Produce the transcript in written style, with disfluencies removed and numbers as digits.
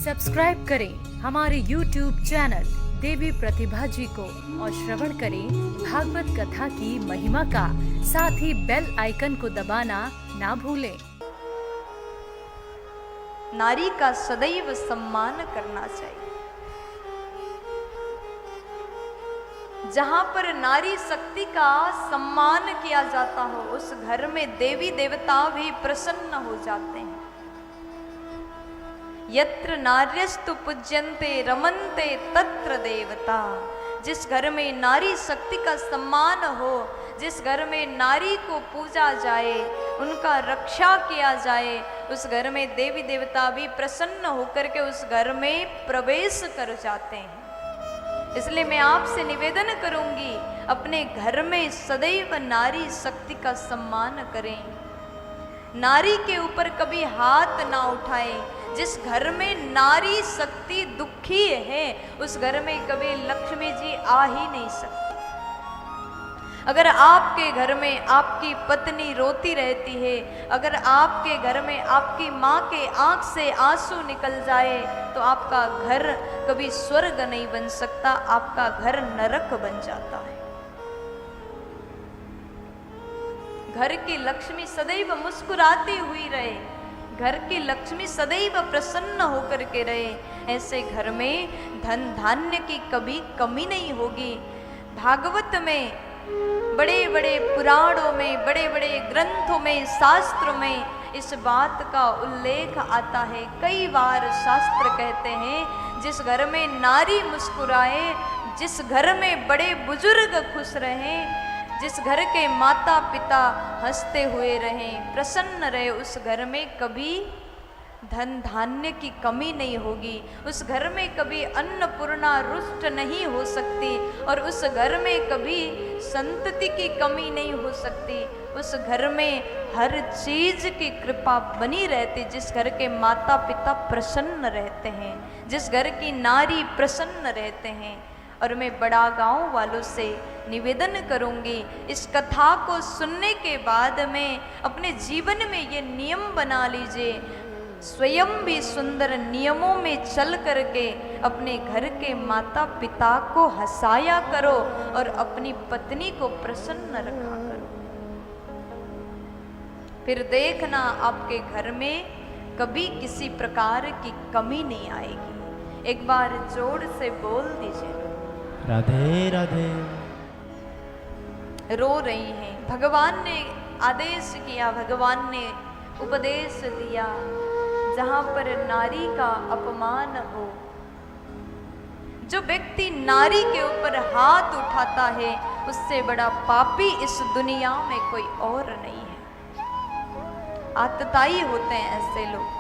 Subscribe करें हमारे YouTube channel देवी प्रतिभा जी को और श्रवण करें भागवत कथा की महिमा का। साथ ही बेल आइकन को दबाना ना भूलें। नारी का सदैव सम्मान करना चाहिए। जहां पर नारी शक्ति का सम्मान किया जाता हो उस घर में देवी देवता भी प्रसन्न हो जाते हैं। यत्र नार्यस्तु पूज्यन्ते रमन्ते तत्र देवता। जिस घर में नारी शक्ति का सम्मान हो, जिस घर में नारी को पूजा जाए, उनका रक्षा किया जाए, उस घर में देवी देवता भी प्रसन्न होकर के उस घर में प्रवेश कर जाते हैं। इसलिए मैं आपसे निवेदन करूंगी, अपने घर में सदैव नारी शक्ति का सम्मान करें। नारी के ऊपर कभी हाथ ना उठाएं। जिस घर में नारी शक्ति दुखी है उस घर में कभी लक्ष्मी जी आ ही नहीं सकती। अगर आपके घर में आपकी पत्नी रोती रहती है, अगर आपके घर में आपकी माँ के आंख से आंसू निकल जाए तो आपका घर कभी स्वर्ग नहीं बन सकता, आपका घर नरक बन जाता है। घर की लक्ष्मी सदैव मुस्कुराती हुई रहे, घर की लक्ष्मी सदैव प्रसन्न होकर के रहे, ऐसे घर में धन धान्य की कभी कमी नहीं होगी। भागवत में, बड़े बड़े पुराणों में, बड़े बड़े ग्रंथों में, शास्त्रों में इस बात का उल्लेख आता है। कई बार शास्त्र कहते हैं जिस घर में नारी मुस्कुराए, जिस घर में बड़े बुजुर्ग खुश रहें, जिस घर के माता पिता हंसते हुए रहें, प्रसन्न रहे, उस घर में कभी धन धान्य की कमी नहीं होगी। उस घर में कभी अन्नपूर्णा रुष्ट नहीं हो सकती और उस घर में कभी संतति की कमी नहीं हो सकती। उस घर में हर चीज की कृपा बनी रहती, जिस घर के माता पिता प्रसन्न रहते हैं, जिस घर की नारी प्रसन्न रहते हैं। और मैं बड़ा गांव वालों से निवेदन करूंगी, इस कथा को सुनने के बाद में अपने जीवन में ये नियम बना लीजिए, स्वयं भी सुंदर नियमों में चल करके अपने घर के माता पिता को हंसाया करो और अपनी पत्नी को प्रसन्न रखा करो। फिर देखना आपके घर में कभी किसी प्रकार की कमी नहीं आएगी। एक बार जोर से बोल दीजिए, राधे राधे। रो रही हैं, भगवान ने आदेश किया, भगवान ने उपदेश दिया, जहां पर नारी का अपमान हो, जो व्यक्ति नारी के ऊपर हाथ उठाता है उससे बड़ा पापी इस दुनिया में कोई और नहीं है। आतताई होते हैं ऐसे लोग।